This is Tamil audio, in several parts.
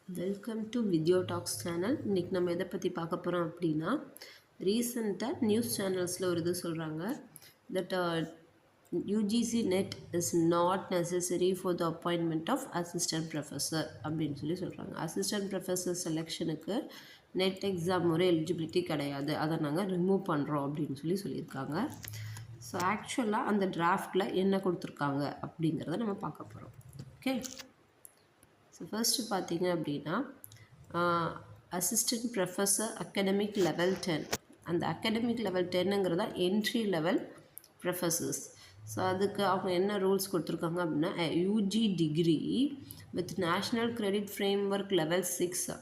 Welcome to Vidyo talks channel. இன்றைக்கி நம்ம எதை பற்றி பார்க்க போகிறோம் அப்படின்னா, ரீசெண்டாக நியூஸ் சேனல்ஸில் ஒரு இது சொல்கிறாங்க that UGC NET is not necessary for the appointment of assistant professor அப்படின்னு சொல்கிறாங்க. அசிஸ்டன்ட் ப்ரொஃபஸர் செலெக்ஷனுக்கு நெட் எக்ஸாம் ஒரு எலிஜிபிலிட்டி கிடையாது, அதை நாங்கள் ரிமூவ் பண்ணுறோம் அப்படின்னு சொல்லியிருக்காங்க. ஸோ ஆக்சுவலாக அந்த டிராஃப்டில் என்ன கொடுத்துருக்காங்க அப்படிங்கிறத நம்ம பார்க்க போகிறோம். ஓகே, ஸோ ஃபர்ஸ்ட்டு பார்த்தீங்க அப்படின்னா அசிஸ்டன்ட் ப்ரொஃபஸர் அகடமிக் லெவல் 10, அந்த அகடமிக் லெவல் 10ங்கிறதா என்ட்ரி லெவல் ப்ரொஃபஸர்ஸ். ஸோ அதுக்கு அவங்க என்ன ரூல்ஸ் கொடுத்துருக்காங்க அப்படின்னா UG degree with national credit framework level 6.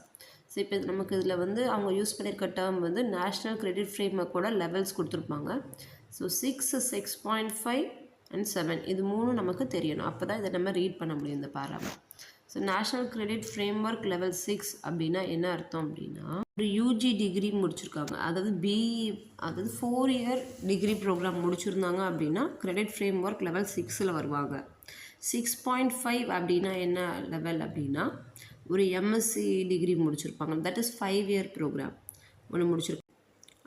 So இப்போ நமக்கு இதில் வந்து அவங்க யூஸ் பண்ணியிருக்க டேர்ம் வந்து நேஷ்னல் கிரெடிட் ஃப்ரேம் ஒர்க்கோட லெவல்ஸ் கொடுத்துருப்பாங்க. ஸோ 6, 6.5 அண்ட் 7 இது மூணும் நமக்கு தெரியணும், அப்போ தான் இதை நம்ம ரீட் பண்ண முடியும் இந்த பாராவை. So national credit framework level 6 அப்படின்னா என்ன அர்த்தம் அப்படின்னா, ஒரு யூஜி டிகிரி முடிச்சிருக்காங்க, அதாவது பிஇ, அதாவது 4 இயர் டிகிரி ப்ரோக்ராம் முடிச்சிருந்தாங்க அப்படின்னா கிரெடிட் ஃப்ரேம் ஒர்க் லெவல் 6ல் வருவாங்க. 6.5 அப்படின்னா என்ன லெவல் அப்படின்னா, ஒரு எம்எஸ்சி டிகிரி முடிச்சிருப்பாங்க, தட் இஸ் 5 இயர் ப்ரோக்ராம் ஒன்று முடிச்சிருப்பாங்க.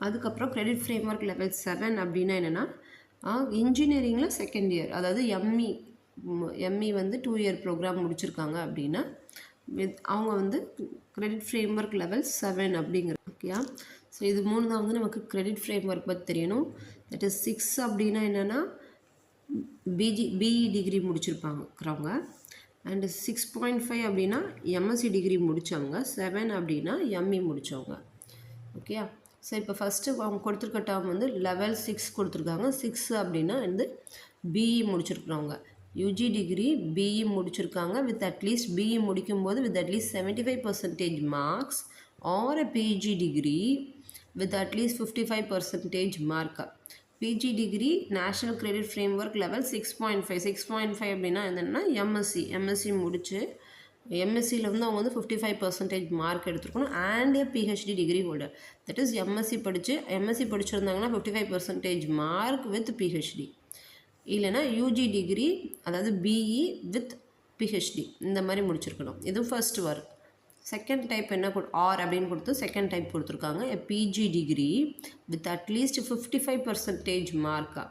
அதுக்கப்புறம் கிரெடிட் ஃப்ரேம் ஒர்க் லெவல் 7 அப்படின்னா என்னென்னா இன்ஜினியரிங்கில் செகண்ட் இயர், அதாவது எம்இ வந்து 2 இயர் ப்ரோக்ராம் முடிச்சிருக்காங்க அப்படின்னா அவங்க வந்து கிரெடிட் ஃப்ரேம் ஒர்க் லெவல் 7 அப்படிங்கிற. ஓகேயா, ஸோ இது மூணு தான் வந்து நமக்கு கிரெடிட் ஃப்ரேம் ஒர்க் பற்றி தெரியணும். தட் இஸ் 6 அப்படின்னா என்னென்னா பிஇ டிகிரி முடிச்சிருப்பாங்கிறவங்க, அண்டு 6.5 அப்படின்னா எம்எஸ்சி டிகிரி முடித்தவங்க, 7 அப்படின்னா எம்இ முடித்தவங்க. ஓகே, ஸோ இப்போ ஃபஸ்ட்டு அவங்க கொடுத்துருக்க டேர்ம் வந்து லெவல் 6 கொடுத்துருக்காங்க. 6 அப்படின்னா வந்து பிஇ முடிச்சிருக்கிறவங்க, யூஜி டிகிரி பிஇ முடிச்சிருக்காங்க வித் அட்லீஸ்ட் பிஇ முடிக்கும்போது with at least 75% marks, or PG degree with at least 55% mark. PG degree national credit framework level 6.5. 6.5 அப்படின்னா என்னென்னா எம்எஸ்சி முடித்து எம்எஸ்சியில் வந்து அவங்க வந்து 55% மார்க் எடுத்துருக்கணும், and PhD degree holder. That is MSc படிச்சிருந்தாங்கன்னா 55% மார்க் வித் பிஹெச்டி, இல்லைனா யூஜி டிகிரி அதாவது பிஇ வித் பிஹெச்டி இந்த மாதிரி முடிச்சிருக்கணும். இது ஃபர்ஸ்ட் ஒர்க். செகண்ட் டைப் என்ன ஆர் அப்படின்னு கொடுத்து செகண்ட் டைப் கொடுத்துருக்காங்க, பிஜி டிகிரி வித் அட்லீஸ்ட் 55% மார்க்கா.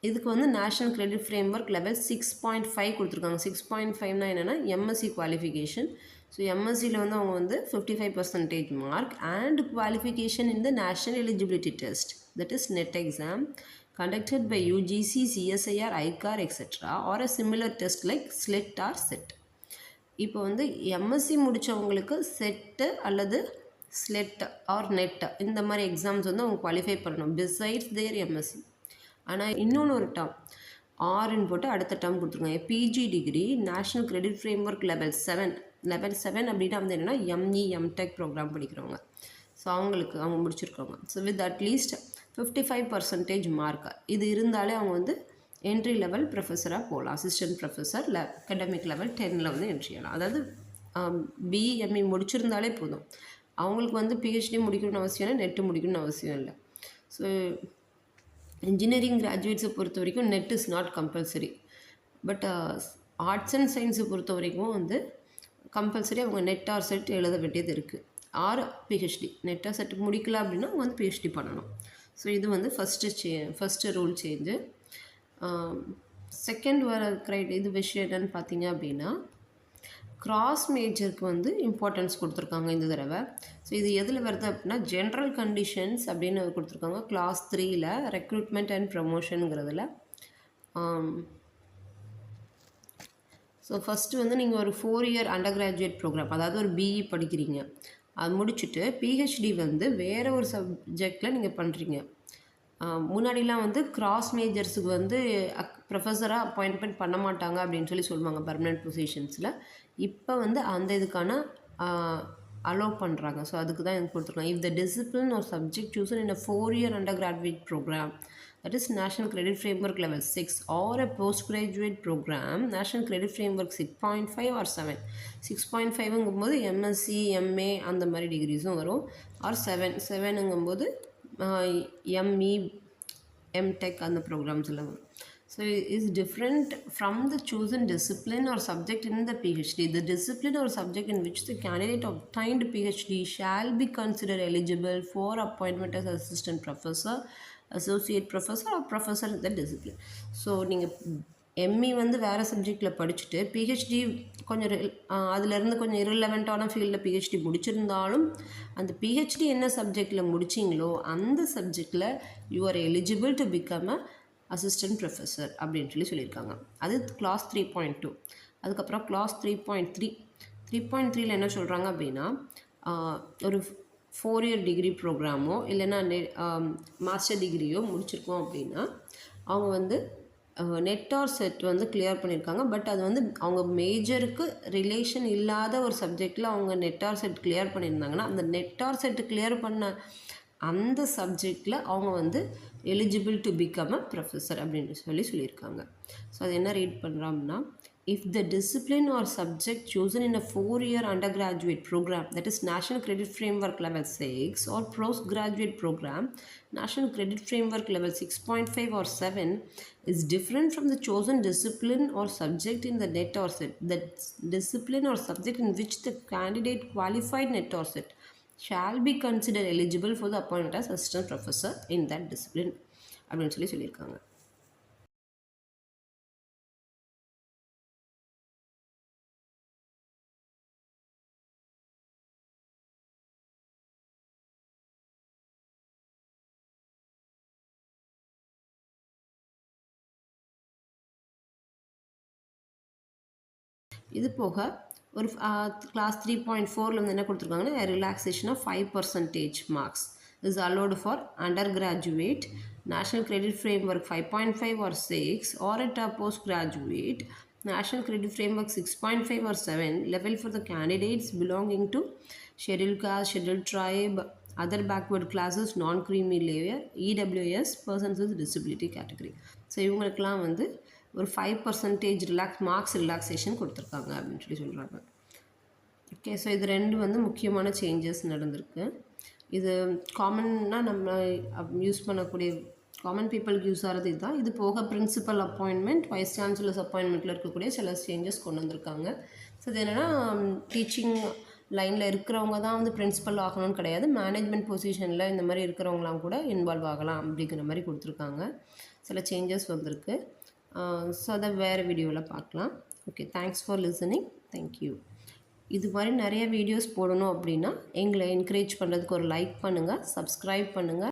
இதுக்கு வந்து national credit framework level 6.5 கொடுத்துருக்காங்க. 6.5னா என்னென்னா எம்எஸ்சி குவாலிஃபிகேஷன். ஸோ எம்எஸ்சியில் வந்து அவங்க வந்து 55% mark and qualification in the national eligibility test, that is net exam conducted by UGC, CSIR, ICAR, etc. or a similar test like SLET or SET. இப்போ வந்து எம்எஸ்சி முடித்தவங்களுக்கு செட்டு அல்லது ஸ்லெட் ஆர் நெட் இந்த மாதிரி எக்ஸாம்ஸ் வந்து அவங்க குவாலிஃபை பண்ணணும் பிசைட்ஸ் தேர் எம்எஸ்சி. ஆனால் இன்னொன்று ஒரு டேர்ம் ஆர்ன்னு போட்டு அடுத்த டேர்ம் கொடுத்துருக்காங்க, PG degree national credit framework level 7. Level 7 அப்படின்னா வந்து என்னென்னா எம்இ எம்டெக் ப்ரோக்ராம் படிக்கிறவங்க, ஸோ அவங்க முடிச்சிருக்கவங்க. ஸோ வித் அட்லீஸ்ட் 55% மார்க் இது இருந்தாலே அவங்க வந்து என்ட்ரி லெவல் ப்ரொஃபஸராக போகலாம். அசிஸ்டன்ட் ப்ரொஃபஸர் அகடமிக் லெவல் 10ல் வந்து என்ட்ரி ஆகலாம். அதாவது பிஎம்இ முடிச்சிருந்தாலே போதும், அவங்களுக்கு வந்து பிஹெச்டி முடிக்கணும்னு அவசியம் இல்லை, நெட்டு முடிக்கணும்னு அவசியம் இல்லை. ஸோ இன்ஜினியரிங் கிராஜுவேட்ஸை பொறுத்த வரைக்கும் NET is not compulsory, but arts and சயின்ஸை பொறுத்த வரைக்கும் வந்து கம்பல்சரி அவங்க நெட் ஆர் செட் எழுத வேண்டியது இருக்குது, or PhD. NET or SET முடிக்கல அப்படின்னா அவங்க வந்து பிஹெச்டி பண்ணணும். ஸோ இது வந்து ஃபஸ்ட்டு ரூல் சேஞ்சு. செகண்ட் வர இது விஷயம் என்னென்னு பார்த்தீங்க அப்படின்னா, கிராஸ் மேஜருக்கு வந்து இம்பார்ட்டன்ஸ் கொடுத்துருக்காங்க இந்த தடவை. ஸோ இது எதில் வருது அப்படின்னா ஜென்ரல் கண்டிஷன்ஸ் அப்படின்னு கொடுத்துருக்காங்க கிளாஸ் 3ல் ரெக்ரூட்மெண்ட் அண்ட் ப்ரமோஷனுங்கிறதுல. ஸோ ஃபஸ்ட்டு வந்து நீங்கள் ஒரு 4 இயர் அண்டர் கிராஜுவேட் ப்ரோக்ராம், அதாவது ஒரு பிஇ படிக்கிறீங்க, அது முடிச்சுட்டு பிஹெச்டி வந்து வேறு ஒரு சப்ஜெக்டில் நீங்கள் பண்ணுறீங்க. முன்னாடிலாம் வந்து கிராஸ் மேஜர்ஸுக்கு வந்து ப்ரொஃபஸராக அப்பாயின்மெண்ட் பண்ண மாட்டாங்க அப்படின்னு சொல்லுவாங்க பர்மனெண்ட் பொசிஷன்ஸில். இப்போ வந்து அந்த இதுக்கான அலோவ் பண்ணுறாங்க. ஸோ அதுக்கு தான் எனக்கு கொடுத்துருக்காங்க. இஃப் த டிசிப்ளின் ஒரு subject chosen in a 4 year undergraduate programme, that is National Credit Framework Level 6 or a postgraduate program, National Credit Framework 6.5 or 7. 6.5ங்கும்போது MSc MA அந்த மாதிரி டிகிரிஸும் வரும், ஆர் 7ங்கும்போது எம்இ எம்டெக் அந்த ப்ரோக்ராம்ஸ் எல்லாம் வரும். So So it is different from the chosen discipline or subject in the PhD. The discipline or subject in which the candidate obtained PhD shall be considered eligible for appointment as assistant professor, associate professor or professor in the discipline. So நீங்கள் எம்இ வந்து வேறு சப்ஜெக்டில் படிச்சுட்டு பிஹெச்டி கொஞ்சம் அதுலேருந்து கொஞ்சம் இரலவெண்ட்டான ஃபீல்டில் பிஹெச்டி முடிச்சிருந்தாலும் அந்த பிஹெச்டி என்ன சப்ஜெக்டில் முடிச்சிங்களோ அந்த சப்ஜெக்டில் you are eligible to become a assistant professor அப்படின்னு சொல்லியிருக்காங்க. அது கிளாஸ் 3.2. அதுக்கப்புறம் கிளாஸ் 3.3 என்ன சொல்கிறாங்க அப்படின்னா ஒரு 4 இயர் டிகிரி ப்ரோக்ராமோ இல்லைன்னா மாஸ்டர் டிகிரியோ முடிச்சிருக்கோம் அப்படின்னா அவங்க வந்து நெட் ஆர் செட் வந்து கிளியர் பண்ணியிருக்காங்க. பட் அது வந்து அவங்க மேஜருக்கு ரிலேஷன் இல்லாத ஒரு சப்ஜெக்டில் அவங்க நெட் ஆர் செட் கிளியர் பண்ணியிருந்தாங்கன்னா அந்த நெட் ஆர் செட் கிளியர் பண்ண அந்த சப்ஜெக்டில் அவங்க வந்து eligible to become a professor அப்படின்னு சொல்லியிருக்காங்க. ஸோ அது என்ன ரீட் பண்ணுறோம்னா, if the discipline or subject chosen in a 4-year undergraduate program, that is National Credit Framework Level 6, or postgraduate program, National Credit Framework Level 6.5 or 7, is different from the chosen discipline or subject in the NET or SET. The discipline or subject in which the candidate qualified NET or SET shall be considered eligible for the appointment as assistant professor in that discipline அப்படின்னு சொல்லியிருக்காங்க. இது போக ஒரு கிளாஸ் 3.4 வந்து என்ன கொடுத்துருக்காங்கன்னா relaxation of 5% marks is allowed for undergraduate national credit framework 5.5 or 6 or at a post graduate National Credit Framework 6.5 or 7 level for the candidates belonging to scheduled caste, scheduled tribe, other backward classes, non-creamy layer, EWS, persons with disability category. So இவங்களுக்கெல்லாம் வந்து ஒரு 5% மார்க்ஸ் ரிலாக்ஸேஷன் கொடுத்துருக்காங்க அப்படின்னு சொல்கிறாங்க. ஓகே, ஸோ இது ரெண்டு வந்து முக்கியமான சேஞ்சஸ் நடந்திருக்கு. இது காமனாக நம்ம யூஸ் பண்ணக்கூடிய காமன் பீப்புளுக்கு யூஸ் ஆகிறது இதுதான். இது போக பிரின்சிபல் அப்பாயின்மெண்ட், வைஸ் சான்சலர்ஸ் அப்பாயின்மெண்ட்டில் இருக்கக்கூடிய சில சேஞ்சஸ் கொண்டு வந்திருக்காங்க. ஸோ இது என்னென்னா டீச்சிங் லைனில் இருக்கிறவங்க தான் வந்து பிரின்சிபல் ஆகணும்னு கிடையாது, மேனேஜ்மெண்ட் பொசிஷனில் இந்த மாதிரி இருக்கிறவங்களாம் கூட இன்வால்வ் ஆகலாம் அப்படிங்கிற மாதிரி கொடுத்துருக்காங்க. சில சேஞ்சஸ் வந்திருக்கு. ஸோ அதை வேறு வீடியோவில் பார்க்கலாம். Okay, thanks for listening. Thank you. இது மாதிரி நிறைய வீடியோஸ் போடணும் அப்படின்னா எங்களை என்கரேஜ் பண்ணுறதுக்கு ஒரு லைக் பண்ணுங்கள், சப்ஸ்கிரைப் பண்ணுங்கள்.